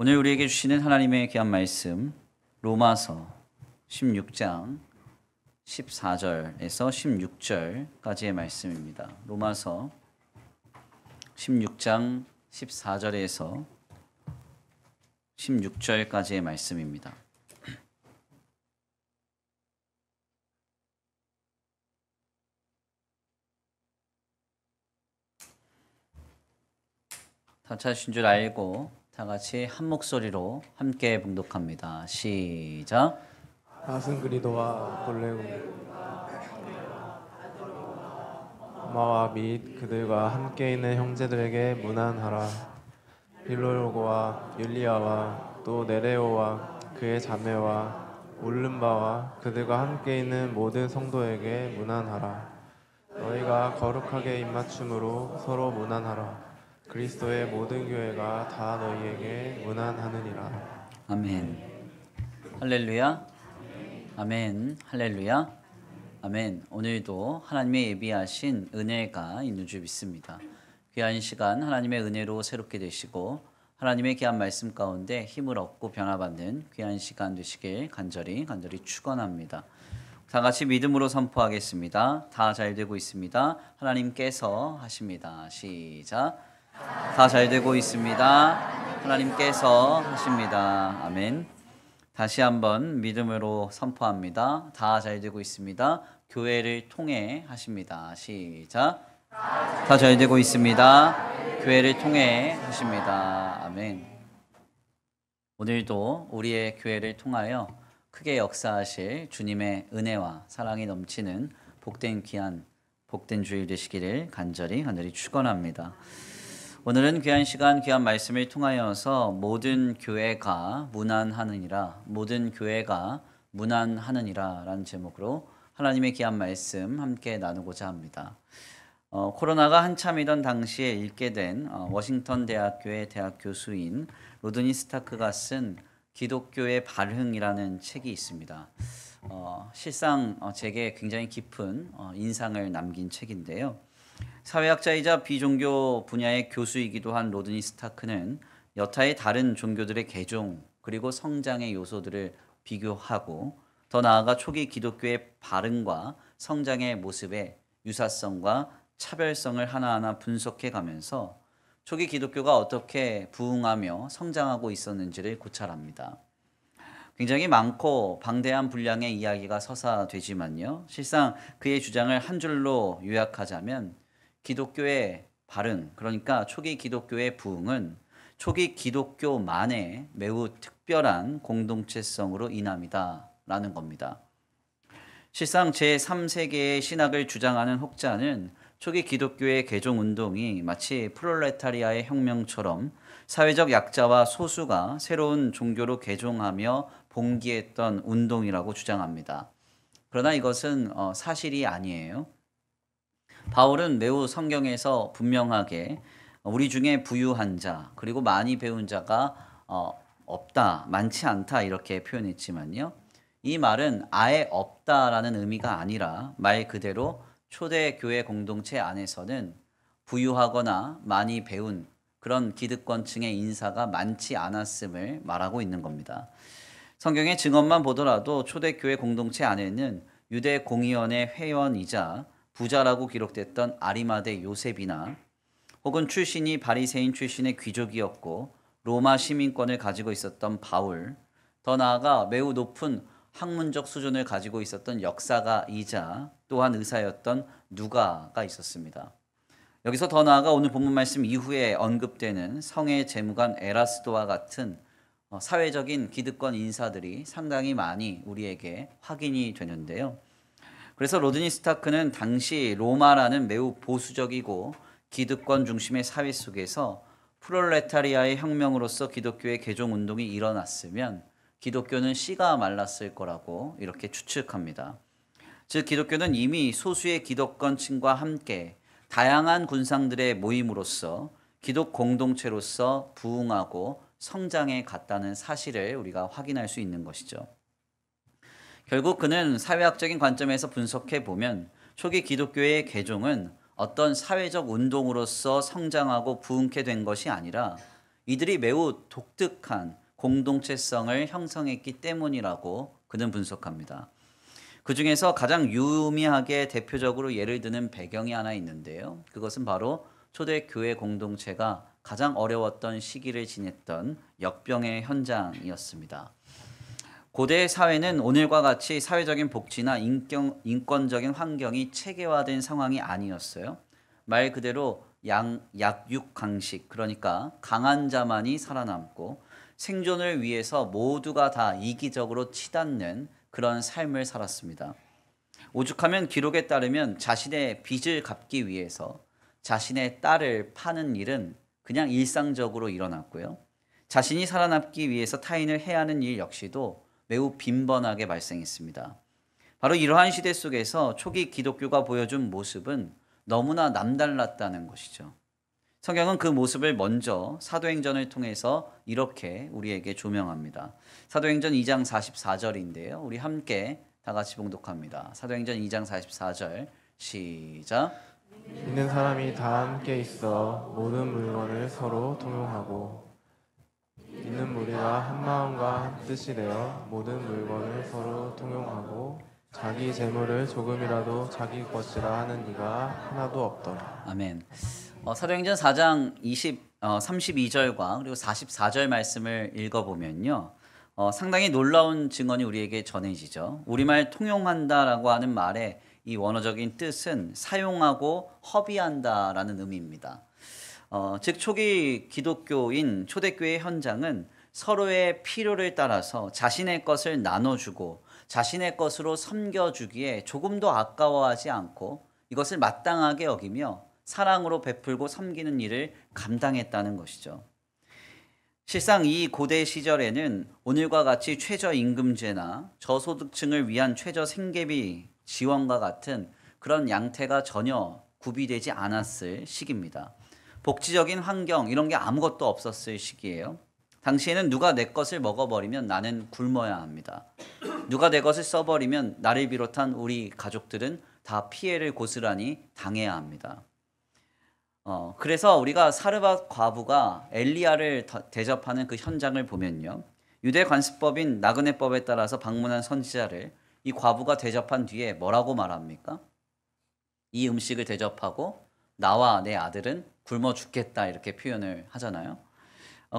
오늘 우리에게 주시는 하나님의 귀한 말씀 로마서 16장 14절에서 16절까지의 말씀입니다. 로마서 16장 14절에서 16절까지의 말씀입니다. 다 찾으신 줄 알고 다 같이 한 목소리로 함께 봉독합니다. 시작. 아슨 그리도와 골레오 마와 및 그들과 함께 있는 형제들에게 문안하라. 빌로로고와 율리아와 또 네레오와 그의 자매와 올른바와 그들과 함께 있는 모든 성도에게 문안하라. 너희가 거룩하게 입맞춤으로 서로 문안하라. 그리스도의 모든 교회가 다 너희에게 문안하느니라. 아멘. 할렐루야. 아멘. 할렐루야. 아멘. 오늘도 하나님의 예비하신 은혜가 있는 줄 믿습니다. 귀한 시간 하나님의 은혜로 새롭게 되시고 하나님의 귀한 말씀 가운데 힘을 얻고 변화받는 귀한 시간 되시길 간절히 축원합니다. 다 같이 믿음으로 선포하겠습니다. 다 잘 되고 있습니다. 하나님께서 하십니다. 시작. 다 잘 되고 있습니다. 하나님께서 하십니다. 아멘. 다시 한번 믿음으로 선포합니다. 다 잘 되고 있습니다. 교회를 통해 하십니다. 시작. 다 잘 되고 있습니다. 교회를 통해 하십니다. 아멘. 오늘도 우리의 교회를 통하여 크게 역사하실 주님의 은혜와 사랑이 넘치는 복된 귀한 복된 주일 되시기를 간절히 축원합니다. 오늘은 귀한 시간 귀한 말씀을 통하여서 모든 교회가 문안하느니라, 모든 교회가 문안하느니라 라는 제목으로 하나님의 귀한 말씀 함께 나누고자 합니다. 코로나가 한참이던 당시에 읽게 된 워싱턴 대학교의 대학 교수인 로드니 스타크가 쓴 기독교의 발흥이라는 책이 있습니다. 실상 제게 굉장히 깊은 인상을 남긴 책인데요. 사회학자이자 비종교 분야의 교수이기도 한 로드니 스타크는 여타의 다른 종교들의 개종 그리고 성장의 요소들을 비교하고 더 나아가 초기 기독교의 발흥과 성장의 모습의 유사성과 차별성을 하나하나 분석해 가면서 초기 기독교가 어떻게 부흥하며 성장하고 있었는지를 고찰합니다. 굉장히 많고 방대한 분량의 이야기가 서사되지만요. 실상 그의 주장을 한 줄로 요약하자면 기독교의 발흥, 그러니까 초기 기독교의 부흥은 초기 기독교만의 매우 특별한 공동체성으로 인함이다 라는 겁니다. 실상 제3세계의 신학을 주장하는 혹자는 초기 기독교의 개종운동이 마치 프롤레타리아의 혁명처럼 사회적 약자와 소수가 새로운 종교로 개종하며 봉기했던 운동이라고 주장합니다. 그러나 이것은 사실이 아니에요. 바울은 매우 성경에서 분명하게 우리 중에 부유한 자 그리고 많이 배운 자가 없다, 많지 않다 이렇게 표현했지만요. 이 말은 아예 없다라는 의미가 아니라 말 그대로 초대 교회 공동체 안에서는 부유하거나 많이 배운 그런 기득권층의 인사가 많지 않았음을 말하고 있는 겁니다. 성경의 증언만 보더라도 초대 교회 공동체 안에는 유대 공의원의 회원이자 부자라고 기록됐던 아리마대 요셉이나 혹은 출신이 바리새인 출신의 귀족이었고 로마 시민권을 가지고 있었던 바울, 더 나아가 매우 높은 학문적 수준을 가지고 있었던 역사가이자 또한 의사였던 누가가 있었습니다. 여기서 더 나아가 오늘 본문 말씀 이후에 언급되는 성의 재무관 에라스도와 같은 사회적인 기득권 인사들이 상당히 많이 우리에게 확인이 되는데요. 그래서 로드니 스타크는 당시 로마라는 매우 보수적이고 기득권 중심의 사회 속에서 프롤레타리아의 혁명으로서 기독교의 개종운동이 일어났으면 기독교는 씨가 말랐을 거라고 이렇게 추측합니다. 즉 기독교는 이미 소수의 기득권층과 함께 다양한 군상들의 모임으로서 기독 공동체로서 부흥하고 성장해 갔다는 사실을 우리가 확인할 수 있는 것이죠. 결국 그는 사회학적인 관점에서 분석해 보면 초기 기독교의 개종은 어떤 사회적 운동으로서 성장하고 부흥케 된 것이 아니라 이들이 매우 독특한 공동체성을 형성했기 때문이라고 그는 분석합니다. 그 중에서 가장 유의하게 대표적으로 예를 드는 배경이 하나 있는데요. 그것은 바로 초대교회 공동체가 가장 어려웠던 시기를 지냈던 역병의 현장이었습니다. 고대 사회는 오늘과 같이 사회적인 복지나 인권적인 환경이 체계화된 상황이 아니었어요. 말 그대로 약육강식, 그러니까 강한 자만이 살아남고 생존을 위해서 모두가 다 이기적으로 치닫는 그런 삶을 살았습니다. 오죽하면 기록에 따르면 자신의 빚을 갚기 위해서 자신의 딸을 파는 일은 그냥 일상적으로 일어났고요. 자신이 살아남기 위해서 타인을 해하는 일 역시도 매우 빈번하게 발생했습니다. 바로 이러한 시대 속에서 초기 기독교가 보여준 모습은 너무나 남달랐다는 것이죠. 성경은 그 모습을 먼저 사도행전을 통해서 이렇게 우리에게 조명합니다. 사도행전 2장 44절인데요. 우리 함께 다 같이 봉독합니다. 사도행전 2장 44절 시작. 있는 사람이 다 함께 있어 모든 물건을 서로 통용하고 있는 무리가 한 마음과 한 뜻이 되어 모든 물건을 서로 통용하고 자기 재물을 조금이라도 자기 것이라 하는 이가 하나도 없더라. 아멘. 사도행전 4장 32절과 그리고 44절 말씀을 읽어보면요. 상당히 놀라운 증언이 우리에게 전해지죠. 우리말 통용한다라고 하는 말의 이 원어적인 뜻은 사용하고 허비한다라는 의미입니다. 즉 초기 기독교인 초대교회 현장은 서로의 필요를 따라서 자신의 것을 나눠주고 자신의 것으로 섬겨주기에 조금도 아까워하지 않고 이것을 마땅하게 여기며 사랑으로 베풀고 섬기는 일을 감당했다는 것이죠. 실상 이 고대 시절에는 오늘과 같이 최저임금제나 저소득층을 위한 최저생계비 지원과 같은 그런 양태가 전혀 구비되지 않았을 시기입니다. 복지적인 환경 이런 게 아무것도 없었을 시기예요. 당시에는 누가 내 것을 먹어버리면 나는 굶어야 합니다. 누가 내 것을 써버리면 나를 비롯한 우리 가족들은 다 피해를 고스란히 당해야 합니다. 그래서 우리가 사르밧 과부가 엘리야를 대접하는 그 현장을 보면요. 유대 관습법인 나그네법에 따라서 방문한 선지자를 이 과부가 대접한 뒤에 뭐라고 말합니까? 이 음식을 대접하고 나와 내 아들은 굶어 죽겠다 이렇게 표현을 하잖아요.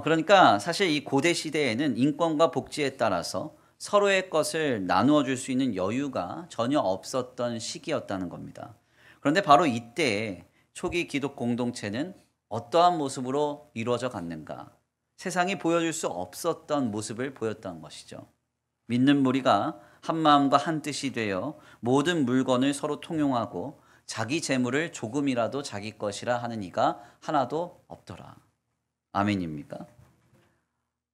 그러니까 사실 이 고대 시대에는 인권과 복지에 따라서 서로의 것을 나누어 줄 수 있는 여유가 전혀 없었던 시기였다는 겁니다. 그런데 바로 이때에 초기 기독 공동체는 어떠한 모습으로 이루어져 갔는가? 세상이 보여줄 수 없었던 모습을 보였던 것이죠. 믿는 무리가 한 마음과 한 뜻이 되어 모든 물건을 서로 통용하고 자기 재물을 조금이라도 자기 것이라 하는 이가 하나도 없더라. 아멘입니까?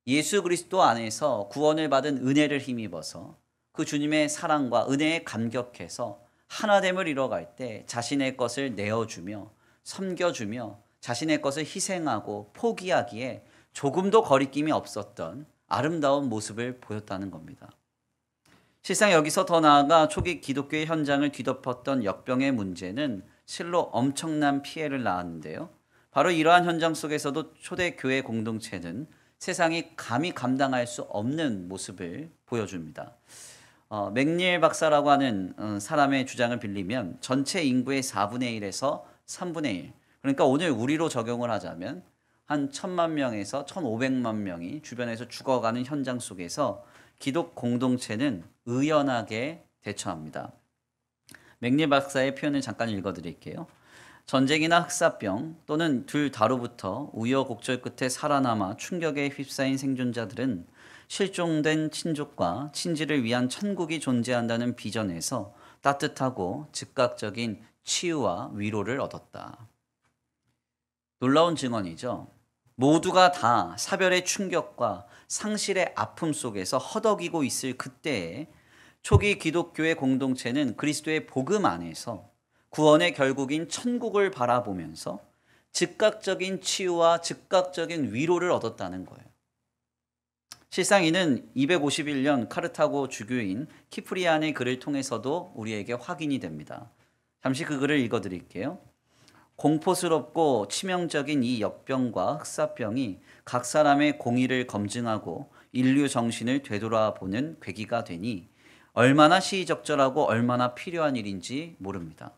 예수 그리스도 안에서 구원을 받은 은혜를 힘입어서 그 주님의 사랑과 은혜에 감격해서 하나됨을 이뤄갈 때 자신의 것을 내어주며 섬겨주며 자신의 것을 희생하고 포기하기에 조금도 거리낌이 없었던 아름다운 모습을 보였다는 겁니다. 실상 여기서 더 나아가 초기 기독교의 현장을 뒤덮었던 역병의 문제는 실로 엄청난 피해를 낳았는데요. 바로 이러한 현장 속에서도 초대교회 공동체는 세상이 감히 감당할 수 없는 모습을 보여줍니다. 맥닐 박사라고 하는 사람의 주장을 빌리면 전체 인구의 4분의 1에서 3분의 1, 그러니까 오늘 우리로 적용을 하자면 한 1,000만 명에서 1,500만 명이 주변에서 죽어가는 현장 속에서 기독 공동체는 의연하게 대처합니다. 맥닐 박사의 표현을 잠깐 읽어드릴게요. 전쟁이나 흑사병 또는 둘 다로부터 우여곡절 끝에 살아남아 충격에 휩싸인 생존자들은 실종된 친족과 친지를 위한 천국이 존재한다는 비전에서 따뜻하고 즉각적인 치유와 위로를 얻었다. 놀라운 증언이죠. 모두가 다 사별의 충격과 상실의 아픔 속에서 허덕이고 있을 그때에 초기 기독교의 공동체는 그리스도의 복음 안에서 구원의 결국인 천국을 바라보면서 즉각적인 치유와 즉각적인 위로를 얻었다는 거예요. 실상 이는 251년 카르타고 주교인 키프리안의 글을 통해서도 우리에게 확인이 됩니다. 잠시 그 글을 읽어드릴게요. 공포스럽고 치명적인 이 역병과 흑사병이 각 사람의 공의를 검증하고 인류 정신을 되돌아보는 계기가 되니 얼마나 시의적절하고 얼마나 필요한 일인지 모릅니다.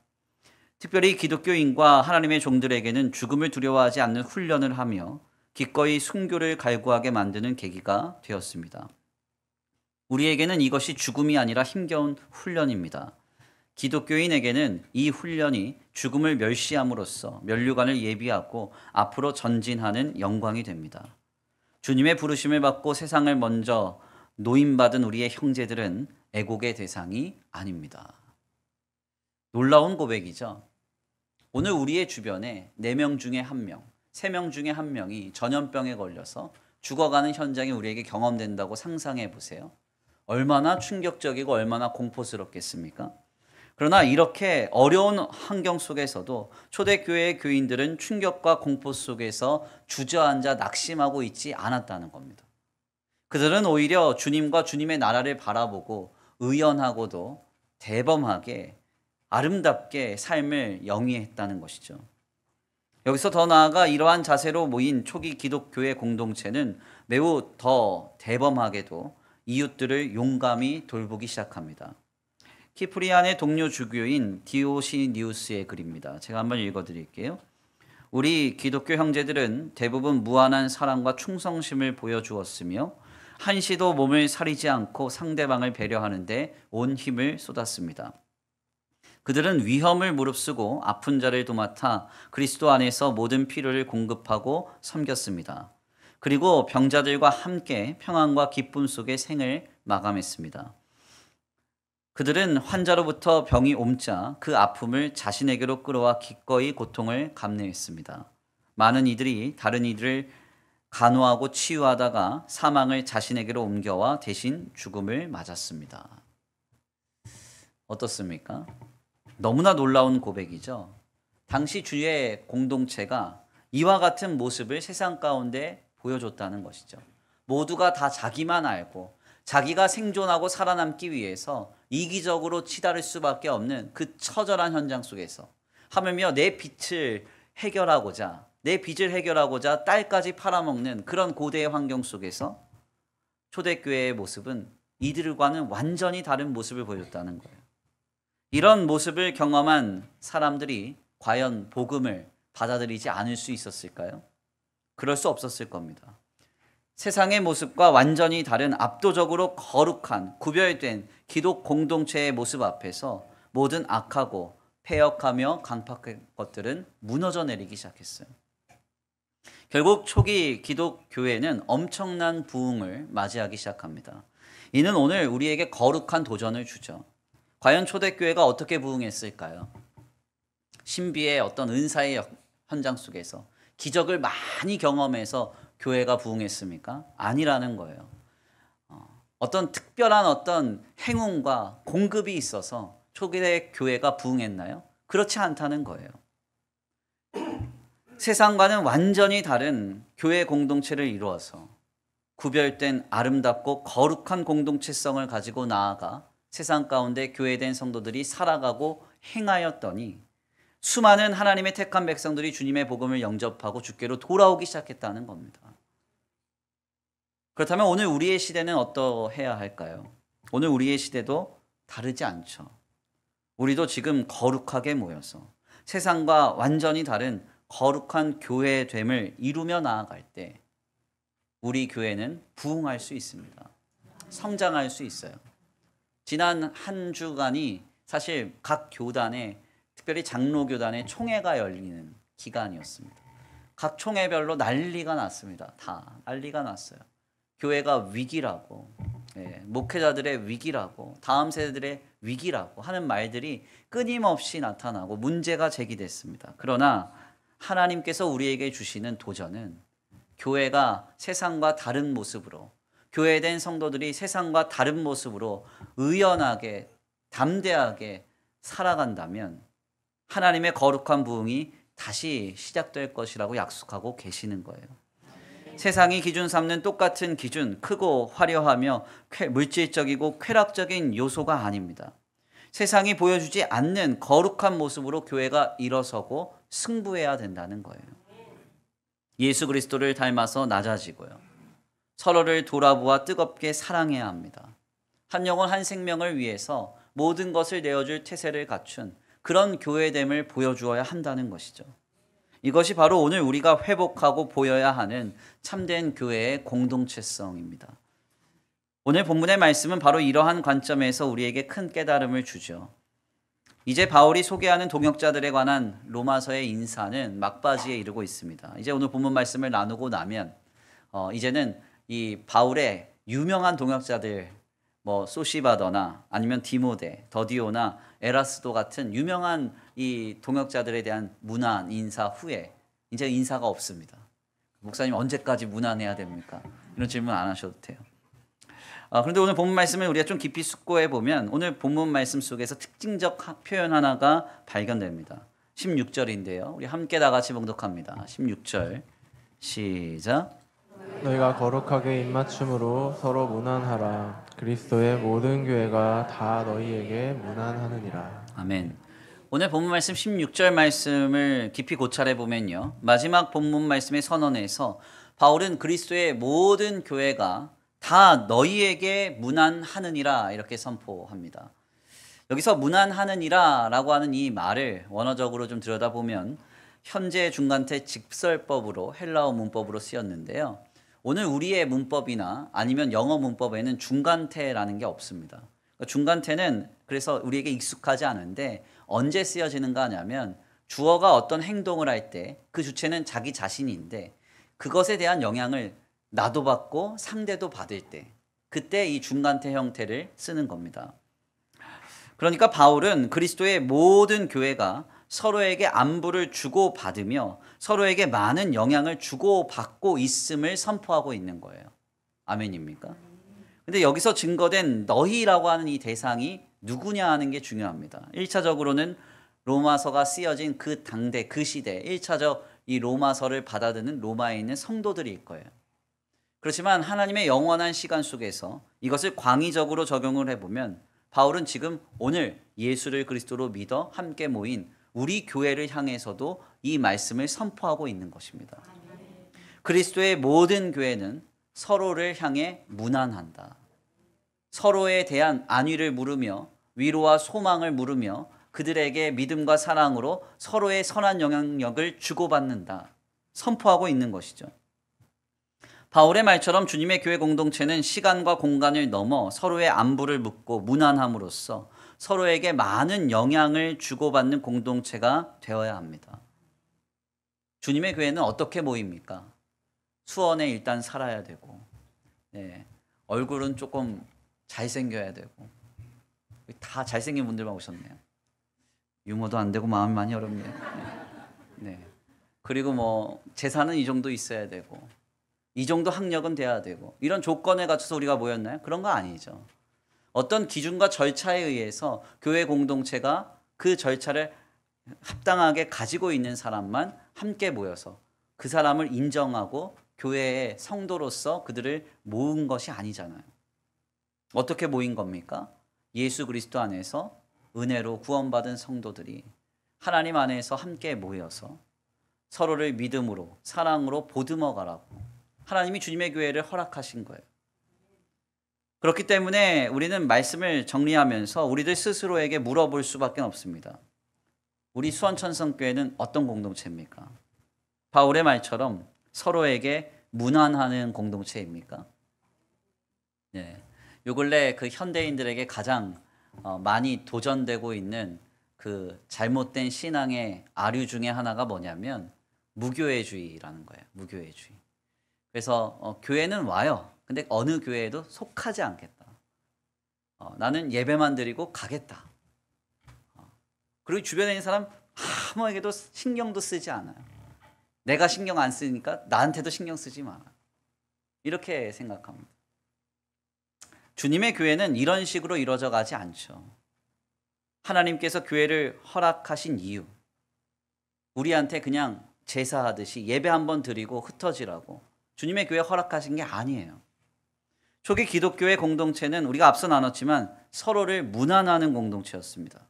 특별히 기독교인과 하나님의 종들에게는 죽음을 두려워하지 않는 훈련을 하며 기꺼이 순교를 갈구하게 만드는 계기가 되었습니다. 우리에게는 이것이 죽음이 아니라 힘겨운 훈련입니다. 기독교인에게는 이 훈련이 죽음을 멸시함으로써 면류관을 예비하고 앞으로 전진하는 영광이 됩니다. 주님의 부르심을 받고 세상을 먼저 노임받은 우리의 형제들은 애곡의 대상이 아닙니다. 놀라운 고백이죠. 오늘 우리의 주변에 4명 중에 1명, 3명 중에 1명이 전염병에 걸려서 죽어가는 현장이 우리에게 경험된다고 상상해 보세요. 얼마나 충격적이고 얼마나 공포스럽겠습니까? 그러나 이렇게 어려운 환경 속에서도 초대교회의 교인들은 충격과 공포 속에서 주저앉아 낙심하고 있지 않았다는 겁니다. 그들은 오히려 주님과 주님의 나라를 바라보고 의연하고도 대범하게 아름답게 삶을 영위했다는 것이죠. 여기서 더 나아가 이러한 자세로 모인 초기 기독교회 공동체는 매우 더 대범하게도 이웃들을 용감히 돌보기 시작합니다. 키프리안의 동료 주교인 디오시니우스의 글입니다. 제가 한번 읽어드릴게요. 우리 기독교 형제들은 대부분 무한한 사랑과 충성심을 보여주었으며 한시도 몸을 사리지 않고 상대방을 배려하는데 온 힘을 쏟았습니다. 그들은 위험을 무릅쓰고 아픈 자를 도맡아 그리스도 안에서 모든 필요를 공급하고 섬겼습니다. 그리고 병자들과 함께 평안과 기쁨 속에 생을 마감했습니다. 그들은 환자로부터 병이 옮자 그 아픔을 자신에게로 끌어와 기꺼이 고통을 감내했습니다. 많은 이들이 다른 이들을 간호하고 치유하다가 사망을 자신에게로 옮겨와 대신 죽음을 맞았습니다. 어떻습니까? 너무나 놀라운 고백이죠. 당시 주의 공동체가 이와 같은 모습을 세상 가운데 보여줬다는 것이죠. 모두가 다 자기만 알고 자기가 생존하고 살아남기 위해서 이기적으로 치달을 수밖에 없는 그 처절한 현장 속에서 하물며 내 빚을 해결하고자 딸까지 팔아먹는 그런 고대의 환경 속에서 초대교회의 모습은 이들과는 완전히 다른 모습을 보여줬다는 거예요. 이런 모습을 경험한 사람들이 과연 복음을 받아들이지 않을 수 있었을까요? 그럴 수 없었을 겁니다. 세상의 모습과 완전히 다른 압도적으로 거룩한 구별된 기독 공동체의 모습 앞에서 모든 악하고 폐역하며 강팍한 것들은 무너져 내리기 시작했어요. 결국 초기 기독교회는 엄청난 부흥을 맞이하기 시작합니다. 이는 오늘 우리에게 거룩한 도전을 주죠. 과연 초대교회가 어떻게 부흥했을까요? 신비의 어떤 은사의 현장 속에서 기적을 많이 경험해서 교회가 부흥했습니까? 아니라는 거예요. 어떤 특별한 어떤 행운과 공급이 있어서 초기의 교회가 부흥했나요? 그렇지 않다는 거예요. 세상과는 완전히 다른 교회 공동체를 이루어서 구별된 아름답고 거룩한 공동체성을 가지고 나아가 세상 가운데 교회된 성도들이 살아가고 행하였더니 수많은 하나님의 택한 백성들이 주님의 복음을 영접하고 주께로 돌아오기 시작했다는 겁니다. 그렇다면 오늘 우리의 시대는 어떠해야 할까요? 오늘 우리의 시대도 다르지 않죠. 우리도 지금 거룩하게 모여서 세상과 완전히 다른 거룩한 교회됨을 이루며 나아갈 때 우리 교회는 부흥할 수 있습니다. 성장할 수 있어요. 지난 한 주간이 사실 각 교단에 특별히 장로교단의 총회가 열리는 기간이었습니다. 각 총회별로 난리가 났습니다. 다 난리가 났어요. 교회가 위기라고, 목회자들의 위기라고, 다음 세대들의 위기라고 하는 말들이 끊임없이 나타나고 문제가 제기됐습니다. 그러나 하나님께서 우리에게 주시는 도전은 교회가 세상과 다른 모습으로, 교회된 성도들이 세상과 다른 모습으로 의연하게, 담대하게 살아간다면 하나님의 거룩한 부흥이 다시 시작될 것이라고 약속하고 계시는 거예요. 세상이 기준 삼는 똑같은 기준, 크고 화려하며 물질적이고 쾌락적인 요소가 아닙니다. 세상이 보여주지 않는 거룩한 모습으로 교회가 일어서고 승부해야 된다는 거예요. 예수 그리스도를 닮아서 낮아지고요. 서로를 돌아보아 뜨겁게 사랑해야 합니다. 한 영혼 한 생명을 위해서 모든 것을 내어줄 태세를 갖춘 그런 교회됨을 보여주어야 한다는 것이죠. 이것이 바로 오늘 우리가 회복하고 보여야 하는 참된 교회의 공동체성입니다. 오늘 본문의 말씀은 바로 이러한 관점에서 우리에게 큰 깨달음을 주죠. 이제 바울이 소개하는 동역자들에 관한 로마서의 인사는 막바지에 이르고 있습니다. 이제 오늘 본문 말씀을 나누고 나면 이제는 이 바울의 유명한 동역자들, 소시바더나 아니면 디모데, 더디오나 에라스도 같은 유명한 이 동역자들에 대한 문안 인사 후에 이제 인사가 없습니다. 목사님 언제까지 문안해야 됩니까? 이런 질문 안 하셔도 돼요. 그런데 오늘 본문 말씀을 우리가 좀 깊이 숙고해 보면 오늘 본문 말씀 속에서 특징적 표현 하나가 발견됩니다. 16절인데요. 우리 함께 다 같이 봉독합니다. 16절 시작. 너희가 거룩하게 입맞춤으로 서로 문안하라. 그리스도의 모든 교회가 다 너희에게 문안하느니라. 아멘. 오늘 본문 말씀 16절 말씀을 깊이 고찰해 보면요. 마지막 본문 말씀의 선언에서 바울은 그리스도의 모든 교회가 다 너희에게 문안하느니라 이렇게 선포합니다. 여기서 문안하느니라 라고 하는 이 말을 원어적으로 좀 들여다보면 현재 중간태 직설법으로 헬라어 문법으로 쓰였는데요. 오늘 우리의 문법이나 아니면 영어 문법에는 중간태라는 게 없습니다. 중간태는 그래서 우리에게 익숙하지 않은데 언제 쓰여지는가 하냐면 주어가 어떤 행동을 할 때 그 주체는 자기 자신인데 그것에 대한 영향을 나도 받고 상대도 받을 때 그때 이 중간태 형태를 쓰는 겁니다. 그러니까 바울은 그리스도의 모든 교회가 서로에게 안부를 주고받으며 서로에게 많은 영향을 주고받고 있음을 선포하고 있는 거예요. 아멘입니까? 근데 여기서 증거된 너희라고 하는 이 대상이 누구냐 하는 게 중요합니다. 1차적으로는 로마서가 쓰여진 그 당대, 그 시대 1차적 이 로마서를 받아드는 로마에 있는 성도들일 거예요. 그렇지만 하나님의 영원한 시간 속에서 이것을 광의적으로 적용을 해보면 바울은 지금 오늘 예수를 그리스도로 믿어 함께 모인 우리 교회를 향해서도 이 말씀을 선포하고 있는 것입니다. 그리스도의 모든 교회는 서로를 향해 문안한다. 서로에 대한 안위를 물으며 위로와 소망을 물으며 그들에게 믿음과 사랑으로 서로의 선한 영향력을 주고받는다. 선포하고 있는 것이죠. 바울의 말처럼 주님의 교회 공동체는 시간과 공간을 넘어 서로의 안부를 묻고 문안함으로써 서로에게 많은 영향을 주고받는 공동체가 되어야 합니다. 주님의 교회는 어떻게 모입니까? 수원에 일단 살아야 되고, 얼굴은 조금 잘생겨야 되고, 다 잘생긴 분들만 오셨네요. 유머도 안 되고 마음이 많이 어렵네요. 그리고 재산은 이 정도 있어야 되고, 이 정도 학력은 돼야 되고 이런 조건에 갖춰서 우리가 모였나요? 그런 거 아니죠. 어떤 기준과 절차에 의해서 교회 공동체가 그 절차를 합당하게 가지고 있는 사람만 함께 모여서 그 사람을 인정하고 교회의 성도로서 그들을 모은 것이 아니잖아요. 어떻게 모인 겁니까? 예수 그리스도 안에서 은혜로 구원받은 성도들이 하나님 안에서 함께 모여서 서로를 믿음으로 사랑으로 보듬어 가라고 하나님이 주님의 교회를 허락하신 거예요. 그렇기 때문에 우리는 말씀을 정리하면서 우리들 스스로에게 물어볼 수밖에 없습니다. 우리 수원천성교회는 어떤 공동체입니까? 바울의 말처럼 서로에게 문안하는 공동체입니까? 요 근래 그 현대인들에게 가장 많이 도전되고 있는 그 잘못된 신앙의 아류 중에 하나가 뭐냐면 무교회주의라는 거예요. 무교회주의. 그래서 교회는 와요. 근데 어느 교회에도 속하지 않겠다. 나는 예배만 드리고 가겠다. 그리고 주변에 있는 사람 아무에게도 신경도 쓰지 않아요. 내가 신경 안 쓰니까 나한테도 신경 쓰지 마라. 이렇게 생각합니다. 주님의 교회는 이런 식으로 이루어져 가지 않죠. 하나님께서 교회를 허락하신 이유, 우리한테 그냥 제사하듯이 예배 한번 드리고 흩어지라고 주님의 교회 허락하신 게 아니에요. 초기 기독교의 공동체는 우리가 앞서 나눴지만 서로를 문안하는 공동체였습니다.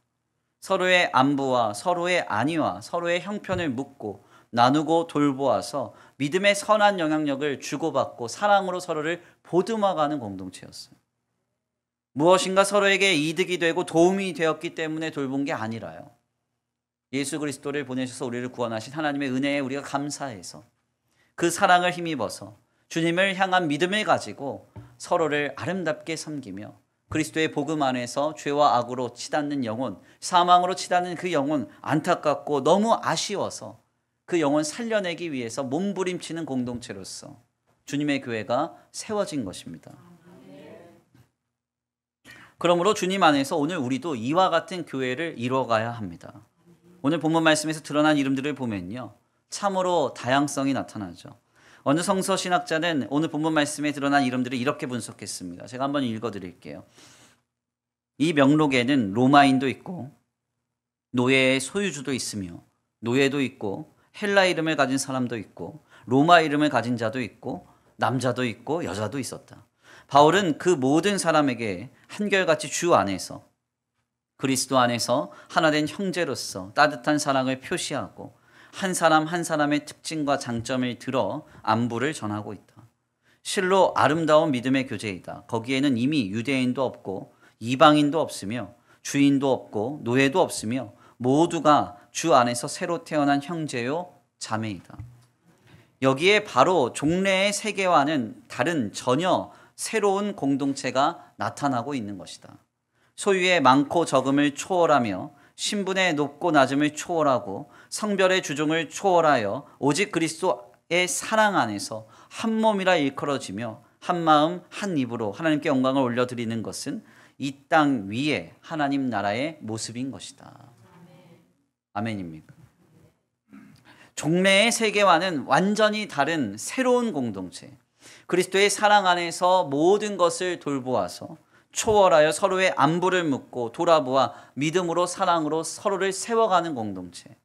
서로의 안부와 서로의 안위와 서로의 형편을 묻고 나누고 돌보아서 믿음의 선한 영향력을 주고받고 사랑으로 서로를 보듬어가는 공동체였어요. 무엇인가 서로에게 이득이 되고 도움이 되었기 때문에 돌본 게 아니라요. 예수 그리스도를 보내셔서 우리를 구원하신 하나님의 은혜에 우리가 감사해서 그 사랑을 힘입어서 주님을 향한 믿음을 가지고 서로를 아름답게 섬기며 그리스도의 복음 안에서 죄와 악으로 치닫는 영혼, 사망으로 치닫는 그 영혼 안타깝고 너무 아쉬워서 그 영혼 살려내기 위해서 몸부림치는 공동체로서 주님의 교회가 세워진 것입니다. 그러므로 주님 안에서 오늘 우리도 이와 같은 교회를 이루어가야 합니다. 오늘 본문 말씀에서 드러난 이름들을 보면요, 참으로 다양성이 나타나죠. 어느 성서 신학자는 오늘 본문 말씀에 드러난 이름들을 이렇게 분석했습니다. 제가 한번 읽어드릴게요. 이 명록에는 로마인도 있고 노예의 소유주도 있으며 노예도 있고 헬라 이름을 가진 사람도 있고 로마 이름을 가진 자도 있고 남자도 있고 여자도 있었다. 바울은 그 모든 사람에게 한결같이 주 안에서 그리스도 안에서 하나된 형제로서 따뜻한 사랑을 표시하고 한 사람 한 사람의 특징과 장점을 들어 안부를 전하고 있다. 실로 아름다운 믿음의 교제이다. 거기에는 이미 유대인도 없고 이방인도 없으며 주인도 없고 노예도 없으며 모두가 주 안에서 새로 태어난 형제요 자매이다. 여기에 바로 종래의 세계와는 다른 전혀 새로운 공동체가 나타나고 있는 것이다. 소유의 많고 적음을 초월하며 신분의 높고 낮음을 초월하고 성별의 주종을 초월하여 오직 그리스도의 사랑 안에서 한 몸이라 일컬어지며 한 마음 한 입으로 하나님께 영광을 올려드리는 것은 이 땅 위에 하나님 나라의 모습인 것이다. 아멘입니까? 종래의 세계와는 완전히 다른 새로운 공동체, 그리스도의 사랑 안에서 모든 것을 돌보아서 초월하여 서로의 안부를 묻고 돌아보아 믿음으로 사랑으로 서로를 세워가는 공동체,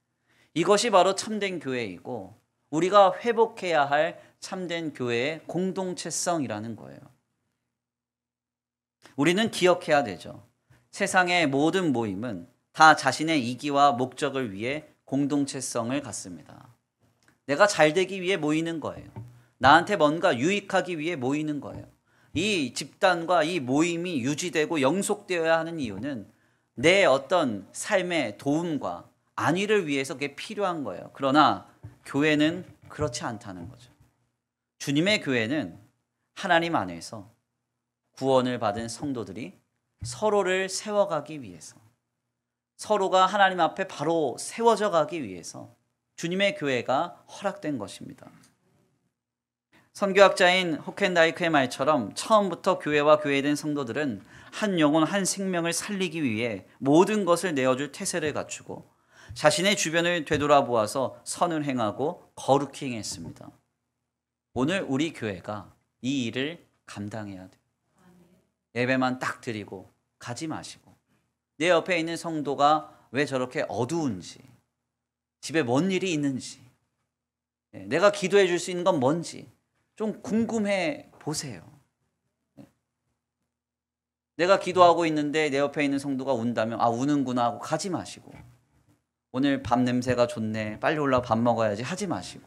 이것이 바로 참된 교회이고 우리가 회복해야 할 참된 교회의 공동체성이라는 거예요. 우리는 기억해야 되죠. 세상의 모든 모임은 다 자신의 이기와 목적을 위해 공동체성을 갖습니다. 내가 잘 되기 위해 모이는 거예요. 나한테 뭔가 유익하기 위해 모이는 거예요. 이 집단과 이 모임이 유지되고 영속되어야 하는 이유는 내 어떤 삶의 도움과 안위를 위해서 그게 필요한 거예요. 그러나 교회는 그렇지 않다는 거죠. 주님의 교회는 하나님 안에서 구원을 받은 성도들이 서로를 세워가기 위해서, 서로가 하나님 앞에 바로 세워져 가기 위해서 주님의 교회가 허락된 것입니다. 선교학자인 호켄다이크의 말처럼 처음부터 교회와 교회된 성도들은 한 영혼 한 생명을 살리기 위해 모든 것을 내어줄 태세를 갖추고 자신의 주변을 되돌아보아서 선을 행하고 거룩히 행했습니다. 오늘 우리 교회가 이 일을 감당해야 돼요. 예배만 딱 드리고 가지 마시고 내 옆에 있는 성도가 왜 저렇게 어두운지, 집에 뭔 일이 있는지, 내가 기도해 줄 수 있는 건 뭔지 좀 궁금해 보세요. 내가 기도하고 있는데 내 옆에 있는 성도가 운다면 아 우는구나 하고 가지 마시고, 오늘 밥 냄새가 좋네 빨리 올라와 밥 먹어야지 하지 마시고,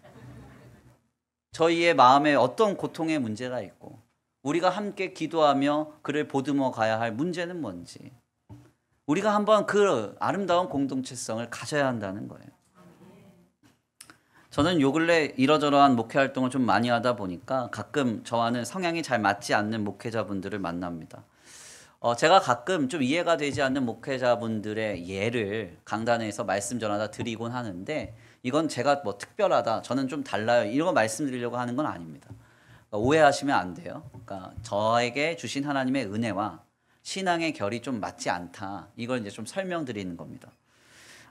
저희의 마음에 어떤 고통의 문제가 있고 우리가 함께 기도하며 그를 보듬어 가야 할 문제는 뭔지 우리가 한번 그 아름다운 공동체성을 가져야 한다는 거예요. 저는 요 근래 이러저러한 목회 활동을 좀 많이 하다 보니까 가끔 저와는 성향이 잘 맞지 않는 목회자분들을 만납니다. 제가 가끔 좀 이해가 되지 않는 목회자분들의 예를 강단에서 말씀 전하다 드리곤 하는데, 이건 제가 뭐 특별하다, 저는 좀 달라요, 이런 거 말씀드리려고 하는 건 아닙니다. 그러니까 오해하시면 안 돼요. 그러니까 저에게 주신 하나님의 은혜와 신앙의 결이 좀 맞지 않다, 이걸 이제 좀 설명드리는 겁니다.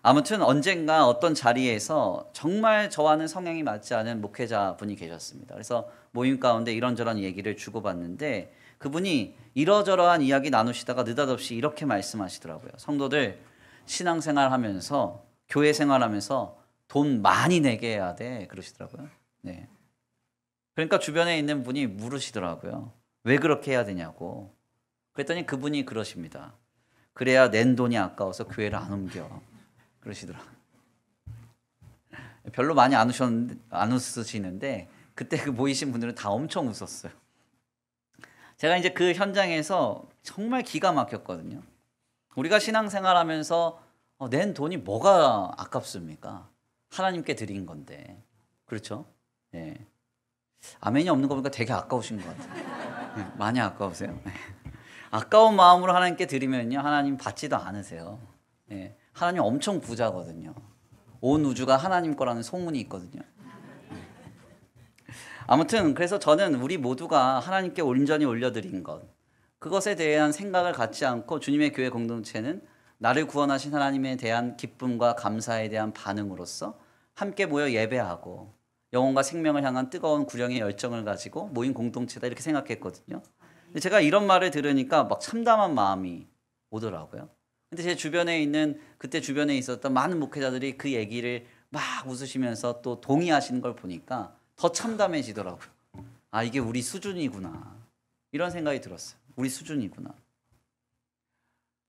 아무튼 언젠가 어떤 자리에서 정말 저와는 성향이 맞지 않은 목회자분이 계셨습니다. 그래서 모임 가운데 이런저런 얘기를 주고받는데 그분이 이러저러한 이야기 나누시다가 느닷없이 이렇게 말씀하시더라고요. 성도들 신앙생활 하면서, 교회 생활하면서 돈 많이 내게 해야 돼, 그러시더라고요. 네. 그러니까 주변에 있는 분이 물으시더라고요. 왜 그렇게 해야 되냐고. 그랬더니 그분이 그러십니다. 그래야 낸 돈이 아까워서 교회를 안 옮겨. 그러시더라고요. 별로 많이 안 웃으시는데 그때 그 모이신 분들은 다 엄청 웃었어요. 제가 이제 그 현장에서 정말 기가 막혔거든요. 우리가 신앙생활하면서 낸 돈이 뭐가 아깝습니까? 하나님께 드린 건데. 그렇죠? 예. 아멘이 없는 거 보니까 되게 아까우신 것 같아요. 예, 많이 아까우세요? 예. 아까운 마음으로 하나님께 드리면요, 하나님 받지도 않으세요. 예. 하나님 엄청 부자거든요. 온 우주가 하나님 거라는 소문이 있거든요. 아무튼 그래서 저는 우리 모두가 하나님께 온전히 올려드린 것, 그것에 대한 생각을 갖지 않고 주님의 교회 공동체는 나를 구원하신 하나님에 대한 기쁨과 감사에 대한 반응으로서 함께 모여 예배하고 영혼과 생명을 향한 뜨거운 구령의 열정을 가지고 모인 공동체다, 이렇게 생각했거든요. 근데 제가 이런 말을 들으니까 막 참담한 마음이 오더라고요. 근데 제 주변에 있는, 그때 주변에 있었던 많은 목회자들이 그 얘기를 막 웃으시면서 또 동의하시는 걸 보니까 더 참담해지더라고요. 아, 이게 우리 수준이구나, 이런 생각이 들었어요. 우리 수준이구나.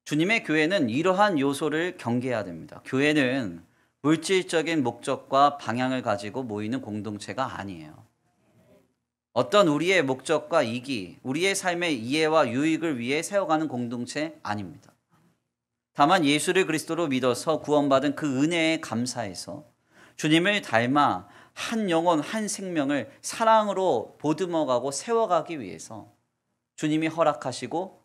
주님의 교회는 이러한 요소를 경계해야 됩니다. 교회는 물질적인 목적과 방향을 가지고 모이는 공동체가 아니에요. 어떤 우리의 목적과 이기, 우리의 삶의 이해와 유익을 위해 세워가는 공동체 아닙니다. 다만 예수를 그리스도로 믿어서 구원받은 그 은혜에 감사해서 주님을 닮아 한 영혼 한 생명을 사랑으로 보듬어가고 세워가기 위해서 주님이 허락하시고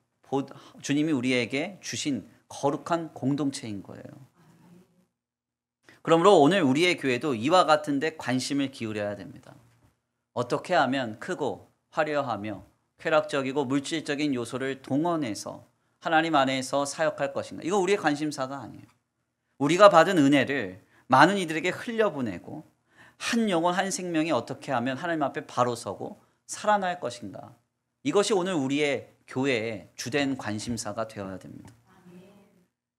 주님이 우리에게 주신 거룩한 공동체인 거예요. 그러므로 오늘 우리의 교회도 이와 같은 데 관심을 기울여야 됩니다. 어떻게 하면 크고 화려하며 쾌락적이고 물질적인 요소를 동원해서 하나님 안에서 사역할 것인가? 이거 우리의 관심사가 아니에요. 우리가 받은 은혜를 많은 이들에게 흘려보내고 한 영혼 한 생명이 어떻게 하면 하나님 앞에 바로 서고 살아날 것인가? 이것이 오늘 우리의 교회의 주된 관심사가 되어야 됩니다.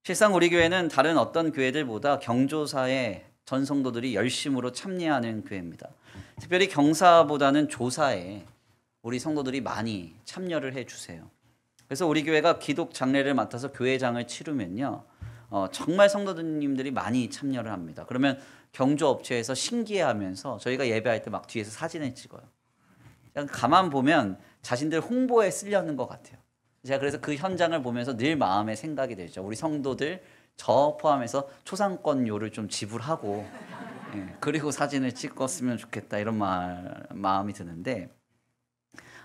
실상 우리 교회는 다른 어떤 교회들보다 경조사에 전 성도들이 열심으로 참여하는 교회입니다. 특별히 경사보다는 조사에 우리 성도들이 많이 참여를 해주세요. 그래서 우리 교회가 기독 장례를 맡아서 교회장을 치르면요, 정말 성도님들이 많이 참여를 합니다. 그러면 경조업체에서 신기해하면서 저희가 예배할 때 막 뒤에서 사진을 찍어요. 그냥 가만 보면 자신들 홍보에 쓰려는 것 같아요. 제가 그래서 그 현장을 보면서 늘 마음에 생각이 들죠. 우리 성도들 저 포함해서 초상권료를 좀 지불하고 그리고 사진을 찍었으면 좋겠다, 이런 마음이 드는데,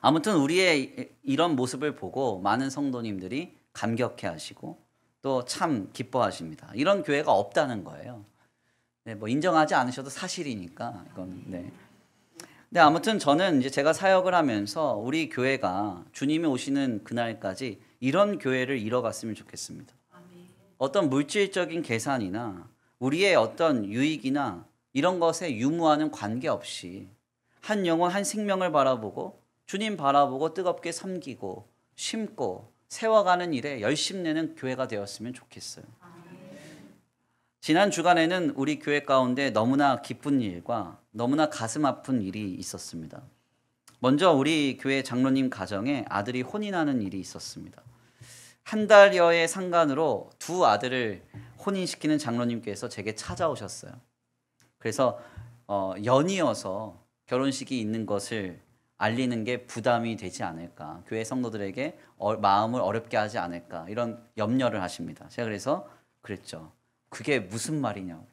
아무튼 우리의 이런 모습을 보고 많은 성도님들이 감격해 하시고 또 참 기뻐하십니다. 이런 교회가 없다는 거예요. 네, 뭐 인정하지 않으셔도 사실이니까 이건. 네. 근데 아무튼 저는 이제 제가 사역을 하면서 우리 교회가 주님이 오시는 그날까지 이런 교회를 이뤄갔으면 좋겠습니다. 어떤 물질적인 계산이나 우리의 어떤 유익이나 이런 것에 유무하는 관계없이 한 영혼 한 생명을 바라보고 주님 바라보고 뜨겁게 섬기고 심고 세워가는 일에 열심내는 교회가 되었으면 좋겠어요. 지난 주간에는 우리 교회 가운데 너무나 기쁜 일과 너무나 가슴 아픈 일이 있었습니다. 먼저 우리 교회 장로님 가정에 아들이 혼인하는 일이 있었습니다. 한 달여의 상간으로 두 아들을 혼인시키는 장로님께서 제게 찾아오셨어요. 그래서 연이어서 결혼식이 있는 것을 알리는 게 부담이 되지 않을까, 교회 성도들에게 마음을 어렵게 하지 않을까, 이런 염려를 하십니다. 제가 그래서 그랬죠. 그게 무슨 말이냐고.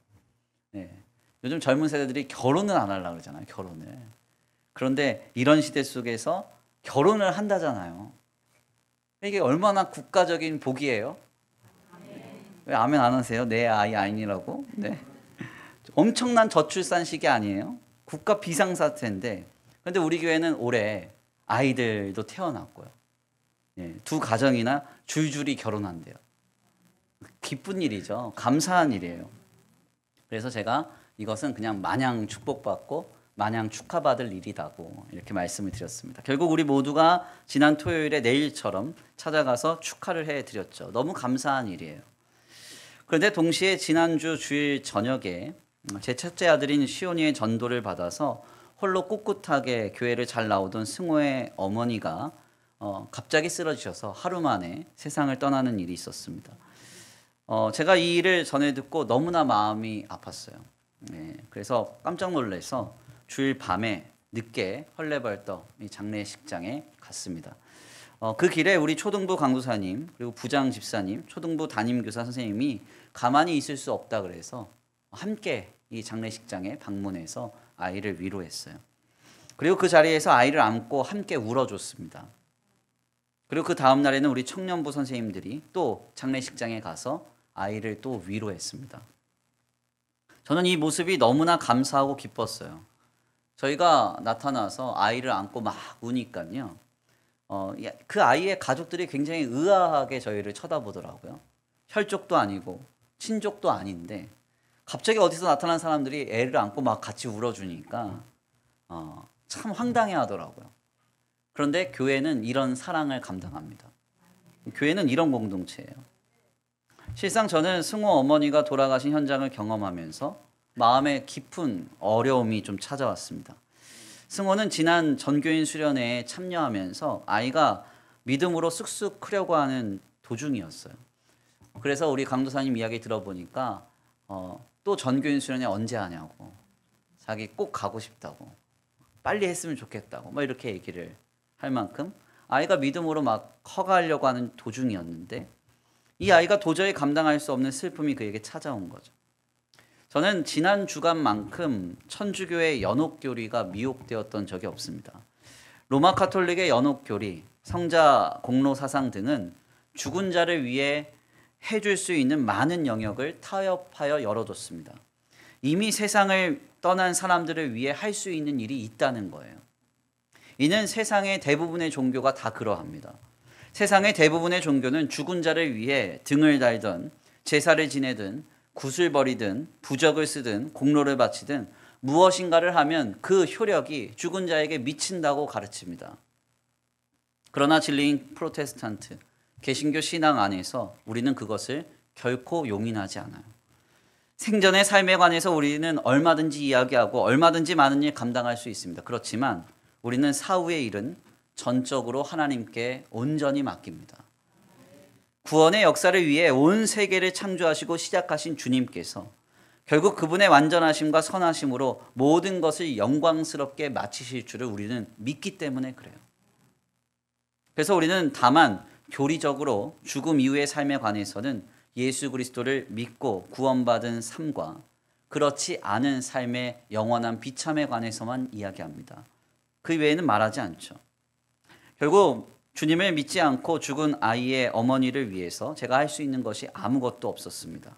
네. 요즘 젊은 세대들이 결혼은 안 하려고 그러잖아요. 결혼을. 그런데 이런 시대 속에서 결혼을 한다잖아요. 이게 얼마나 국가적인 복이에요. 왜 아멘 안 하세요? 내 아이 아니라고. 네. 엄청난 저출산 시기 아니에요? 국가 비상사태인데, 그런데 우리 교회는 올해 아이들도 태어났고요. 예, 두 가정이나 줄줄이 결혼한대요. 기쁜 일이죠. 감사한 일이에요. 그래서 제가 이것은 그냥 마냥 축복받고 마냥 축하받을 일이라고 이렇게 말씀을 드렸습니다. 결국 우리 모두가 지난 토요일에 내일처럼 찾아가서 축하를 해드렸죠. 너무 감사한 일이에요. 그런데 동시에 지난주 주일 저녁에 제 첫째 아들인 시온이의 전도를 받아서 홀로 꿋꿋하게 교회를 잘 나오던 승호의 어머니가 갑자기 쓰러지셔서 하루 만에 세상을 떠나는 일이 있었습니다. 제가 이 일을 전해 듣고 너무나 마음이 아팠어요. 네, 그래서 깜짝 놀라서 주일 밤에 늦게 헐레벌떡 이 장례식장에 갔습니다. 그 길에 우리 초등부 강도사님 그리고 부장 집사님, 초등부 담임교사 선생님이 가만히 있을 수 없다 그래서 함께 이 장례식장에 방문해서 아이를 위로했어요. 그리고 그 자리에서 아이를 안고 함께 울어줬습니다. 그리고 그 다음 날에는 우리 청년부 선생님들이 또 장례식장에 가서 아이를 또 위로했습니다. 저는 이 모습이 너무나 감사하고 기뻤어요. 저희가 나타나서 아이를 안고 막 우니까요. 그 아이의 가족들이 굉장히 의아하게 저희를 쳐다보더라고요. 혈족도 아니고 친족도 아닌데 갑자기 어디서 나타난 사람들이 애를 안고 막 같이 울어주니까 참 황당해 하더라고요. 그런데 교회는 이런 사랑을 감당합니다. 교회는 이런 공동체예요. 실상 저는 승호 어머니가 돌아가신 현장을 경험하면서 마음에 깊은 어려움이 좀 찾아왔습니다. 승호는 지난 전교인 수련회에 참여하면서 아이가 믿음으로 쑥쑥 크려고 하는 도중이었어요. 그래서 우리 강도사님 이야기 들어보니까 또 전교인 수련회 언제 하냐고, 자기 꼭 가고 싶다고, 빨리 했으면 좋겠다고 뭐 이렇게 얘기를 할 만큼 아이가 믿음으로 막 커가려고 하는 도중이었는데 이 아이가 도저히 감당할 수 없는 슬픔이 그에게 찾아온 거죠. 저는 지난 주간만큼 천주교의 연옥교리가 미혹되었던 적이 없습니다. 로마 카톨릭의 연옥교리, 성자 공로 사상 등은 죽은 자를 위해 해줄 수 있는 많은 영역을 타협하여 열어뒀습니다. 이미 세상을 떠난 사람들을 위해 할 수 있는 일이 있다는 거예요. 이는 세상의 대부분의 종교가 다 그러합니다. 세상의 대부분의 종교는 죽은 자를 위해 등을 달든 제사를 지내든 굿을 버리든 부적을 쓰든 공로를 바치든 무엇인가를 하면 그 효력이 죽은 자에게 미친다고 가르칩니다. 그러나 진리인 프로테스탄트, 개신교 신앙 안에서 우리는 그것을 결코 용인하지 않아요. 생전의 삶에 관해서 우리는 얼마든지 이야기하고 얼마든지 많은 일 감당할 수 있습니다. 그렇지만 우리는 사후의 일은 전적으로 하나님께 온전히 맡깁니다. 구원의 역사를 위해 온 세계를 창조하시고 시작하신 주님께서 결국 그분의 완전하심과 선하심으로 모든 것을 영광스럽게 마치실 줄을 우리는 믿기 때문에 그래요. 그래서 우리는 다만 교리적으로 죽음 이후의 삶에 관해서는 예수 그리스도를 믿고 구원받은 삶과 그렇지 않은 삶의 영원한 비참에 관해서만 이야기합니다. 그 외에는 말하지 않죠. 결국 주님을 믿지 않고 죽은 아이의 어머니를 위해서 제가 할 수 있는 것이 아무것도 없었습니다.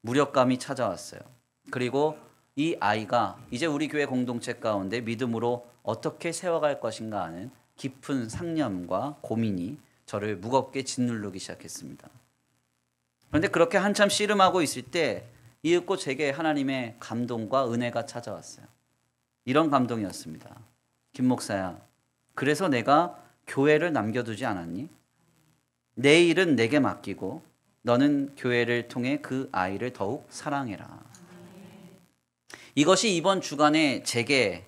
무력감이 찾아왔어요. 그리고 이 아이가 이제 우리 교회 공동체 가운데 믿음으로 어떻게 세워갈 것인가 하는 깊은 상념과 고민이 저를 무겁게 짓누르기 시작했습니다. 그런데 그렇게 한참 씨름하고 있을 때 이윽고 제게 하나님의 감동과 은혜가 찾아왔어요. 이런 감동이었습니다. 김 목사야, 그래서 내가 교회를 남겨두지 않았니? 내 일은 내게 맡기고 너는 교회를 통해 그 아이를 더욱 사랑해라. 이것이 이번 주간에 제게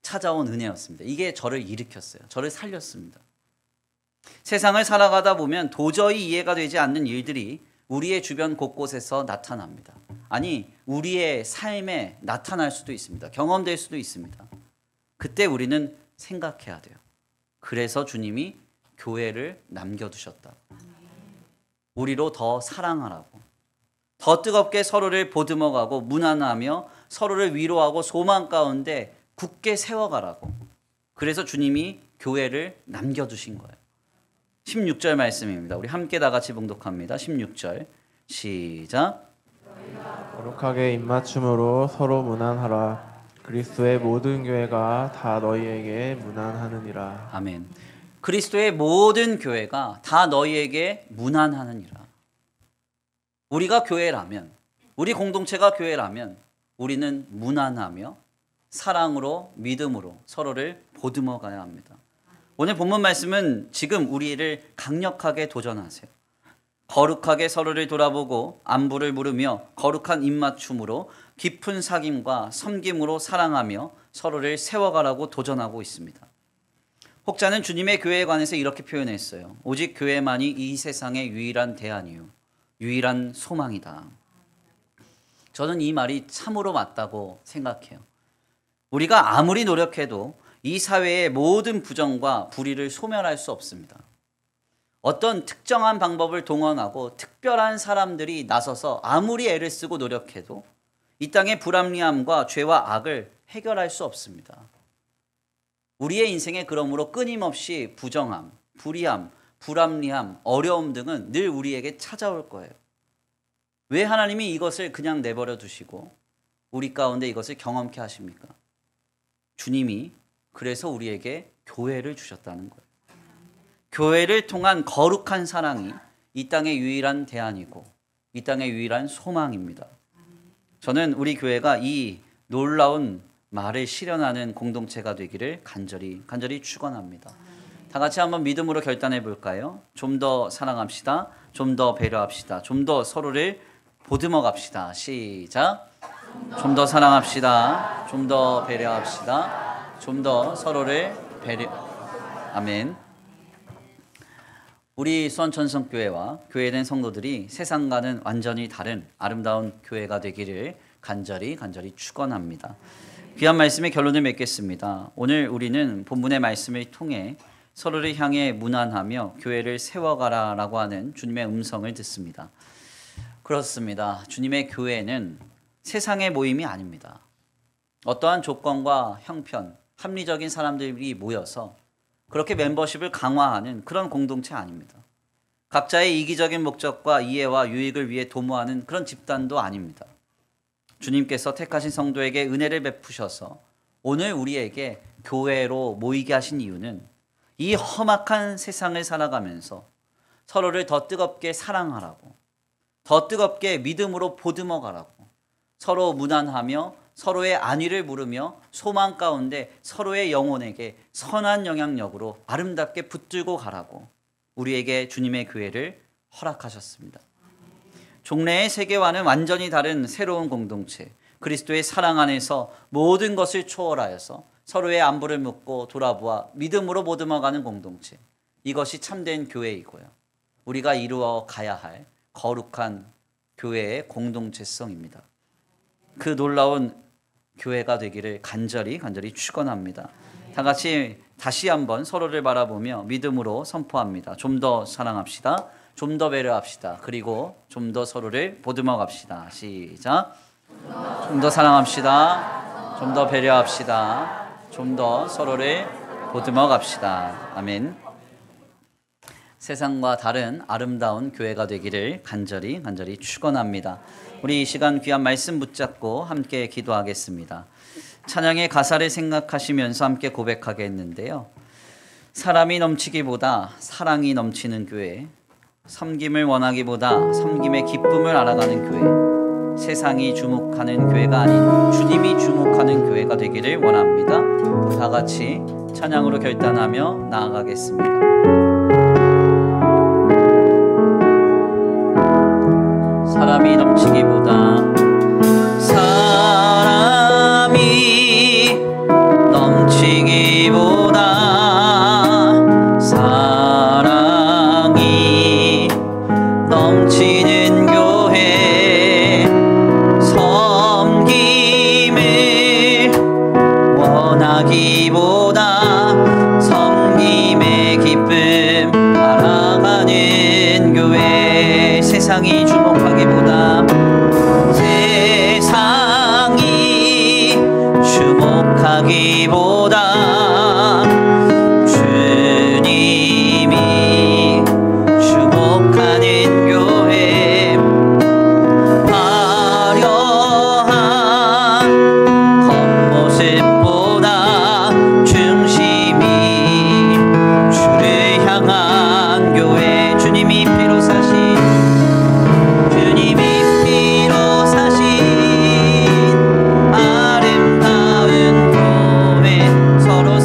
찾아온 은혜였습니다. 이게 저를 일으켰어요. 저를 살렸습니다. 세상을 살아가다 보면 도저히 이해가 되지 않는 일들이 우리의 주변 곳곳에서 나타납니다. 아니, 우리의 삶에 나타날 수도 있습니다. 경험될 수도 있습니다. 그때 우리는 생각해야 돼요. 그래서 주님이 교회를 남겨두셨다. 우리로 더 사랑하라고, 더 뜨겁게 서로를 보듬어가고 무난하며 서로를 위로하고 소망 가운데 굳게 세워가라고. 그래서 주님이 교회를 남겨두신 거예요. 16절 말씀입니다. 우리 함께 다 같이 봉독합니다. 16절 시작. 거룩하게 입맞춤으로 서로 무난하라. 그리스도의 모든 교회가 다 너희에게 무난하느니라. 아멘. 그리스도의 모든 교회가 다 너희에게 무난하느니라. 우리가 교회라면, 우리 공동체가 교회라면 우리는 무난하며 사랑으로 믿음으로 서로를 보듬어 가야 합니다. 오늘 본문 말씀은 지금 우리를 강력하게 도전하세요. 거룩하게 서로를 돌아보고 안부를 물으며 거룩한 입맞춤으로 깊은 사귐과 섬김으로 사랑하며 서로를 세워가라고 도전하고 있습니다. 혹자는 주님의 교회에 관해서 이렇게 표현했어요. 오직 교회만이 이 세상의 유일한 대안이요, 유일한 소망이다. 저는 이 말이 참으로 맞다고 생각해요. 우리가 아무리 노력해도 이 사회의 모든 부정과 불의를 소멸할 수 없습니다. 어떤 특정한 방법을 동원하고 특별한 사람들이 나서서 아무리 애를 쓰고 노력해도 이 땅의 불합리함과 죄와 악을 해결할 수 없습니다. 우리의 인생에 그러므로 끊임없이 부정함, 불의함, 불합리함, 어려움 등은 늘 우리에게 찾아올 거예요. 왜 하나님이 이것을 그냥 내버려 두시고 우리 가운데 이것을 경험케 하십니까? 주님이 그래서 우리에게 교회를 주셨다는 거예요. 교회를 통한 거룩한 사랑이 이 땅의 유일한 대안이고 이 땅의 유일한 소망입니다. 저는 우리 교회가 이 놀라운 말을 실현하는 공동체가 되기를 간절히 축원합니다. 다 같이 한번 믿음으로 결단해 볼까요? 좀 더 사랑합시다. 좀 더 배려합시다. 좀 더 서로를 보듬어 갑시다. 시작. 좀 더 사랑합시다. 좀 더 배려합시다. 좀 더 서로를 아멘. 우리 수원천성교회와 교회된 성도들이 세상과는 완전히 다른 아름다운 교회가 되기를 간절히 축원합니다. 귀한 말씀의 결론을 맺겠습니다. 오늘 우리는 본문의 말씀을 통해 서로를 향해 무난하며 교회를 세워가라라고 하는 주님의 음성을 듣습니다. 그렇습니다. 주님의 교회는 세상의 모임이 아닙니다. 어떠한 조건과 형편, 합리적인 사람들이 모여서 그렇게 멤버십을 강화하는 그런 공동체 아닙니다. 각자의 이기적인 목적과 이해와 유익을 위해 도모하는 그런 집단도 아닙니다. 주님께서 택하신 성도에게 은혜를 베푸셔서 오늘 우리에게 교회로 모이게 하신 이유는 이 험악한 세상을 살아가면서 서로를 더 뜨겁게 사랑하라고, 더 뜨겁게 믿음으로 보듬어 가라고, 서로 무난하며 서로의 안위를 물으며 소망 가운데 서로의 영혼에게 선한 영향력으로 아름답게 붙들고 가라고 우리에게 주님의 교회를 허락하셨습니다. 종래의 세계와는 완전히 다른 새로운 공동체, 그리스도의 사랑 안에서 모든 것을 초월하여서 서로의 안부를 묻고 돌아보아 믿음으로 보듬어가는 공동체, 이것이 참된 교회이고요, 우리가 이루어 가야 할 거룩한 교회의 공동체성입니다. 그 놀라운 교회가 되기를 간절히 축원합니다. 다 같이 다시 한번 서로를 바라보며 믿음으로 선포합니다. 좀 더 사랑합시다. 좀 더 배려합시다. 그리고 좀 더 서로를 보듬어 갑시다. 시작. 좀 더 사랑합시다. 좀 더 배려합시다. 좀 더 서로를 보듬어 갑시다. 아멘. 세상과 다른 아름다운 교회가 되기를 간절히 축원합니다. 우리 이 시간 귀한 말씀 붙잡고 함께 기도하겠습니다. 찬양의 가사를 생각하시면서 함께 고백하겠는데요. 사람이 넘치기보다 사랑이 넘치는 교회, 섬김을 원하기보다 섬김의 기쁨을 알아가는 교회, 세상이 주목하는 교회가 아닌 주님이 주목하는 교회가 되기를 원합니다. 다 같이 찬양으로 결단하며 나아가겠습니다. 사람이 넘치기보다 사람이 넘치기보다 사랑이 넘치는 교회, 섬김을 원하기보다 섬김의 기쁨 알아가는 교회, 세상이 주목하기보다 세상이 주목하기보다 주님이 주목하는 교회, 화려한 겉모습보다 중심이 주를 향한 교회, 주님이 피로 사신 아름다운 교회, 서로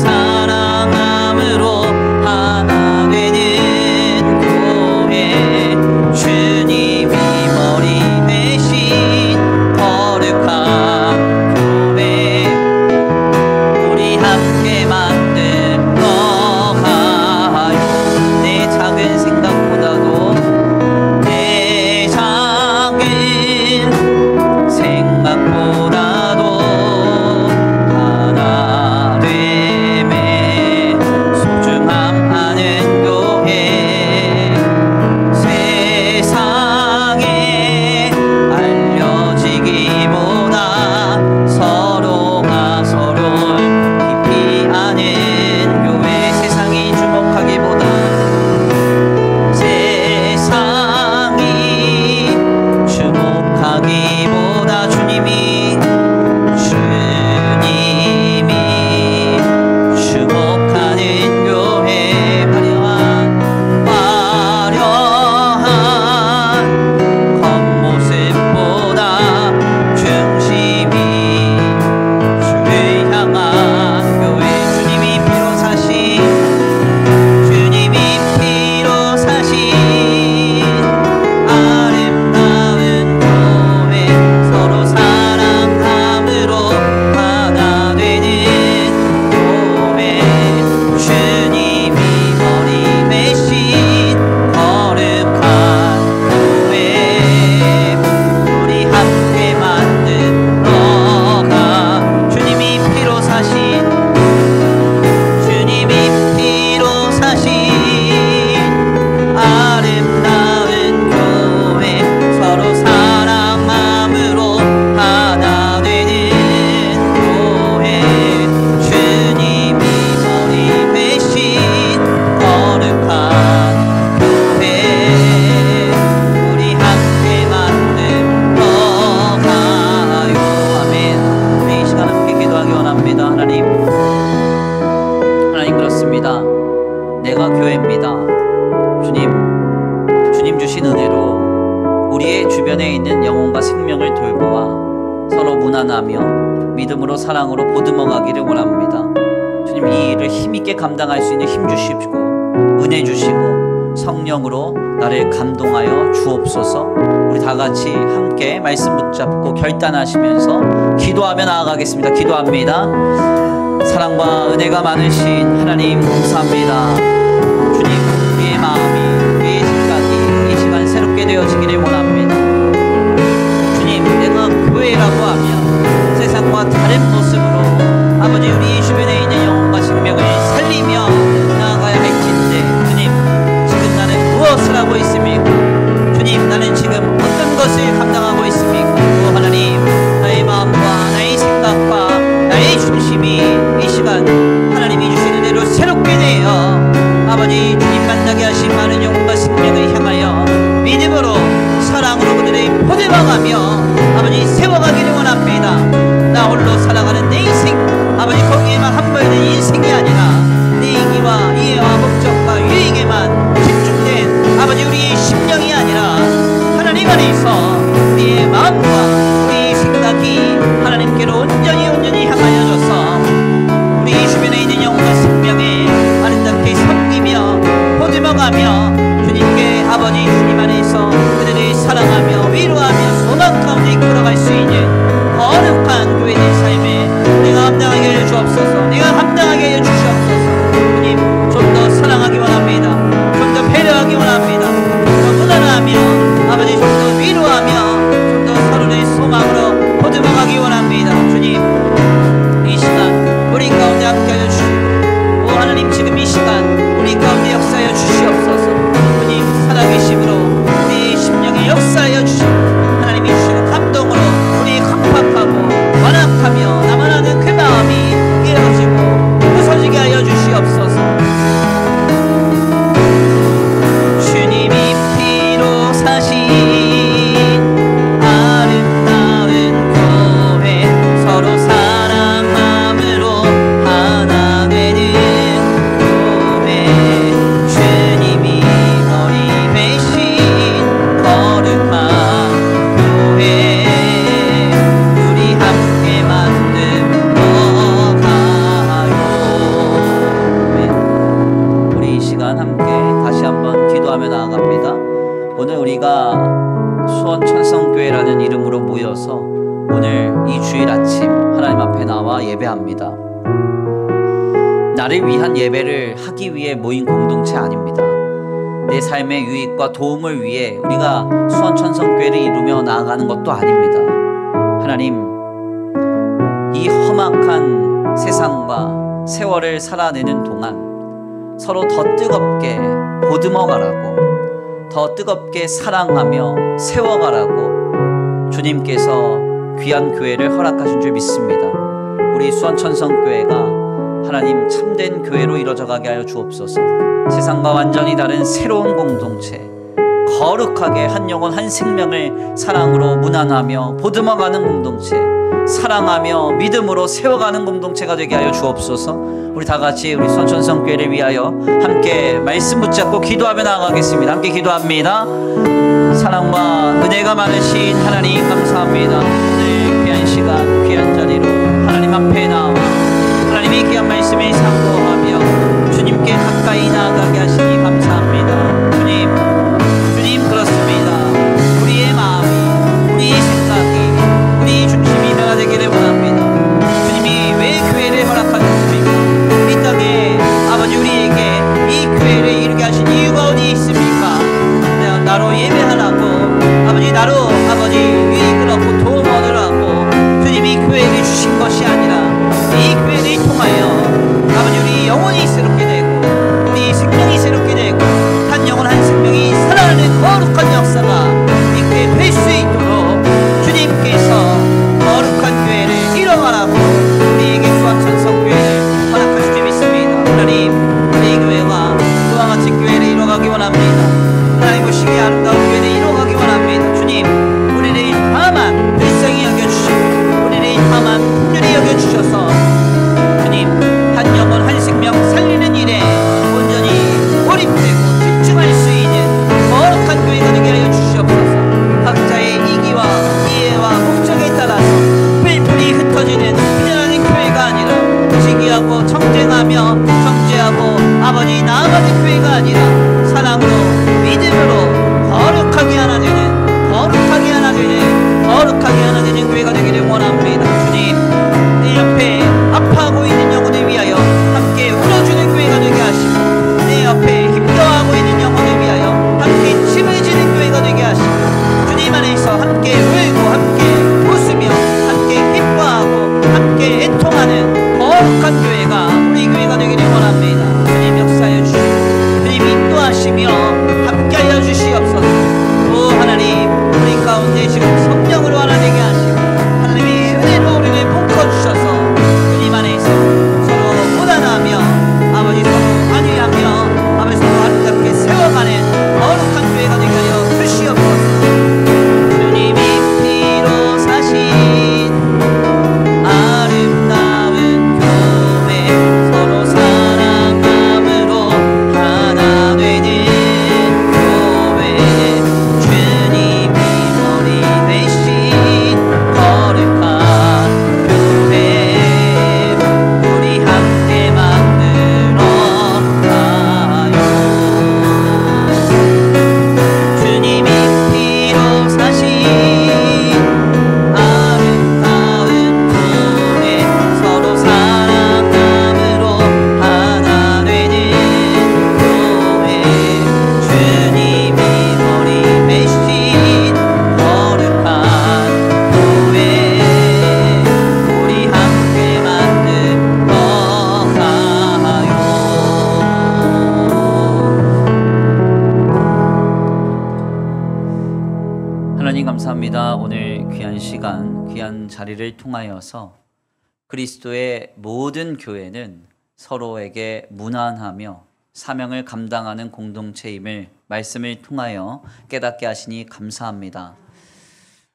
주변에 있는 영혼과 생명을 돌보아 서로 무난하며 믿음으로 사랑으로 보듬어가기를 원합니다. 주님, 이 일을 힘있게 감당할 수 있는 힘 주시고 은혜 주시고 성령으로 나를 감동하여 주옵소서. 우리 다 같이 함께 말씀 붙잡고 결단하시면서 기도하며 나아가겠습니다. 기도합니다. 사랑과 은혜가 많으신 하나님 감사합니다. 주님, 우리의 마음이, 우리의 생각이 이 시간 새롭게 되어지기를 원합니다. 주님, 내가 교회라고 하면 세상과 다른 모습으로 아버지 우리 주변에 있는 영혼과 생명을 살리며 나아가야 할진데, 주님, 지금 나는 무엇을 하고 있습니까? 주님, 나는 지금 어떤 것을 감당하고 있습니까? 오 하나님, 나의 마음과 나의 생각과 나의 중심이 이 시간 하나님이 주시는 대로 새롭게 되어 아버지 주님 만나게 하신 많은 영혼과 생명을 향하여 믿음으로 사랑으로 그들을 보듬어가며 아버지 세워가기를 원합니다. 나 홀로 살아가는 내 인생, 아버지 거기에만 함몰된 인생이 아니라 내 이기와 이해와 목적과 유익에만 집중된 아버지 우리의 심령이 아니라 하나님 안에서 우리의 마음과 우리의 생각이 하나님께로 온전히 향하여져서 우리 주변에 있는 영혼과 생명에 아름답게 섬기며 보듬어가며 주님께 아버지 주님 안에서 그들을 사랑하며 위로하며 소망 가운데 이끌어갈 수 있는 거룩한 교회된 삶에 내가 감당하게 하여 주옵소서. 내가 감당하게 하여 주시옵소서. 주님, 좀 더 사랑하기 원합니다. 좀 더 배려하기 원합니다. 좀 더 무난하며 아버지 좀 더 위로하며 좀 더 서로의 소망으로 보듬어가기 원합니다. 주님, 이 시간 우리 가운데 함께하여 주시고, 오 하나님, 지금 이 시간 우리 가운데 역사하여 주시옵소서. 주님, 살아계심으로 우리 심령에 역사하여 주시고 하나님이 주시는 감동으로 우리 강팍하고 완악하며 나만 아는 그 마음이 깨어지고 부서지게 하여 주시옵소서. 주님이 피로 사신 아름다운 교회, 서로 사랑 마음으로 하나 되는 교회, 주님이 머리 되신 거룩한 교회, 우리 함께 만들어 가요. 우리 이 시간 함께 다시 한번 기도하며 나아갑니다. 오늘 우리가 수원천성교회라는 이름으로 모여서 오늘 이 주일 아침 하나님 앞에 나와 예배합니다. 나를 위한 예배를 하기 위해 모인 공동체 아닙니다. 내 삶의 유익과 도움을 위해 우리가 수원천성교회를 이루며 나아가는 것도 아닙니다. 하나님, 이 험악한 세상과 세월을 살아내는 동안 서로 더 뜨겁게 보듬어가라고, 더 뜨겁게 사랑하며 세워가라고 주님께서 귀한 교회를 허락하신 줄 믿습니다. 우리 수원천성교회가 하나님 참된 교회로 이루어져가게 하여 주옵소서. 세상과 완전히 다른 새로운 공동체, 거룩하게 한 영혼 한 생명을 사랑으로 무난하며 보듬어가는 공동체, 사랑하며 믿음으로 세워가는 공동체가 되게 하여 주옵소서. 우리 다 같이 우리 수원천성교회를 위하여 함께 말씀 붙잡고 기도하며 나아가겠습니다. 함께 기도합니다. 사랑과 은혜가 많으신 하나님 감사합니다. 오늘 귀한 시간, 귀한 자리로 하나님 앞에 나와 하나님의 귀한 말씀에 상고하며 주님께 가까이 나아가게 하시니 감사합니다. 주님 그렇습니다. 우리의 마음이, 우리의 생각이, 우리의 중심이 하나 되기를 원합니다. 주님이 왜 교회를 허락하셨습니까? 이 땅에 아버지 우리에게 이 교회를 이루게 하신 이유가 어디 있습니까? 나로 예배하라고, 아버지 나로 아버지 유익을 얻고 도움 얻으라고 주님이 교회를 주신 것이 아니라 이 교회를 통하여 아버지 우리 영혼이 새롭게 되고 우리 생명이 새롭게 되고 한 영혼 한 생명이 살아가는 거룩한 역사가 이 교회에 될 수 있도록 주님께서 거룩한 교회를 이뤄가라고 우리에게 수원천성교회를 허락하실 줄 믿습니다. 하나님, 우리 교회가 그와 같이 교회를 이뤄가기 원합니다. 하나님 오시기에 아름다운 교회를 이뤄가기 원합니다. 주님, 우리를 다만 불쌍히 여겨주시고 우리를 다만 긍휼히 여겨주셔서 주님, 한 영혼 한 생명 살리는 일에 온전히 몰입되고 집중할 수 있는 거룩한 교회가 되게 하여 주시옵소서. 각자의 감사합니다. 오늘 귀한 시간, 귀한 자리를 통하여서 그리스도의 모든 교회는 서로에게 무난하며 사명을 감당하는 공동체임을 말씀을 통하여 깨닫게 하시니 감사합니다.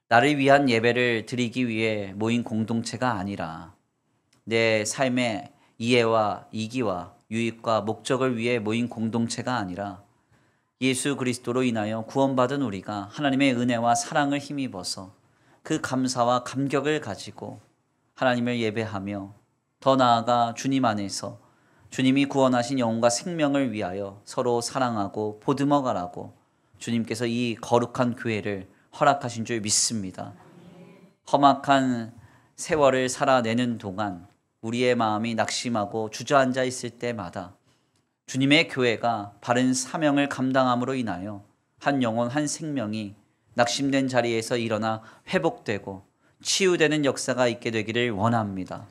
나를 위한 예배를 드리기 위해 모인 공동체가 아니라 내 삶의 이해와 이기와 유익과 목적을 위해 모인 공동체가 아니라 예수 그리스도로 인하여 구원받은 우리가 하나님의 은혜와 사랑을 힘입어서 그 감사와 감격을 가지고 하나님을 예배하며 더 나아가 주님 안에서 주님이 구원하신 영혼과 생명을 위하여 서로 사랑하고 보듬어 가라고 주님께서 이 거룩한 교회를 허락하신 줄 믿습니다. 험악한 세월을 살아내는 동안 우리의 마음이 낙심하고 주저앉아 있을 때마다 주님의 교회가 바른 사명을 감당함으로 인하여 한 영혼 한 생명이 낙심된 자리에서 일어나 회복되고 치유되는 역사가 있게 되기를 원합니다.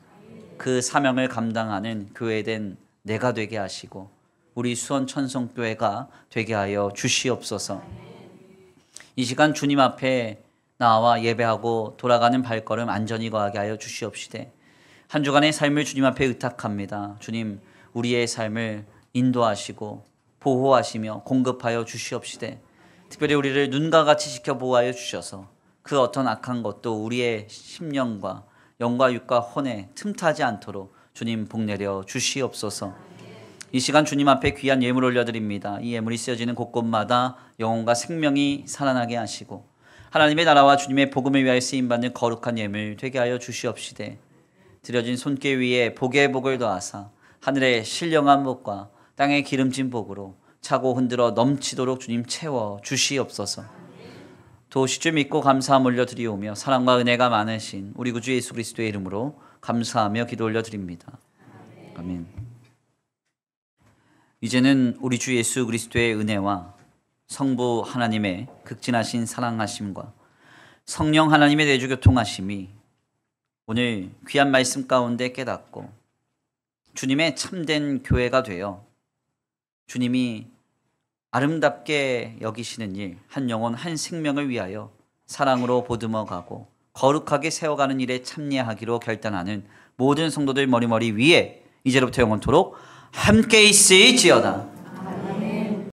그 사명을 감당하는 교회된 내가 되게 하시고 우리 수원 천성교회가 되게 하여 주시옵소서. 이 시간 주님 앞에 나와 예배하고 돌아가는 발걸음 안전히 거하게 하여 주시옵시되 한 주간의 삶을 주님 앞에 의탁합니다. 주님 우리의 삶을 인도하시고 보호하시며 공급하여 주시옵시되 특별히 우리를 눈과 같이 지켜 보호하여 주셔서 그 어떤 악한 것도 우리의 심령과 영과 육과 혼에 틈타지 않도록 주님 복내려 주시옵소서. 이 시간 주님 앞에 귀한 예물 올려드립니다. 이 예물이 쓰여지는 곳곳마다 영혼과 생명이 살아나게 하시고 하나님의 나라와 주님의 복음을 위하여 쓰임받는 거룩한 예물 되게 하여 주시옵시되 드려진 손길 위에 복의 복을 더하사 하늘의 신령한 복과 땅의 기름진 복으로 차고 흔들어 넘치도록 주님 채워 주시옵소서. 도시주 믿고 감사함 올려드리오며 사랑과 은혜가 많으신 우리 구주 예수 그리스도의 이름으로 감사하며 기도 올려드립니다. 아멘. 이제는 우리 주 예수 그리스도의 은혜와 성부 하나님의 극진하신 사랑하심과 성령 하나님의 내주 교통하심이 오늘 귀한 말씀 가운데 깨닫고 주님의 참된 교회가 되어 주님이 아름답게 여기시는 일, 한 영혼 한 생명을 위하여 사랑으로 보듬어 가고 거룩하게 세워가는 일에 참여하기로 결단하는 모든 성도들 머리머리 위에 이제로부터 영원토록 함께 있을지어다.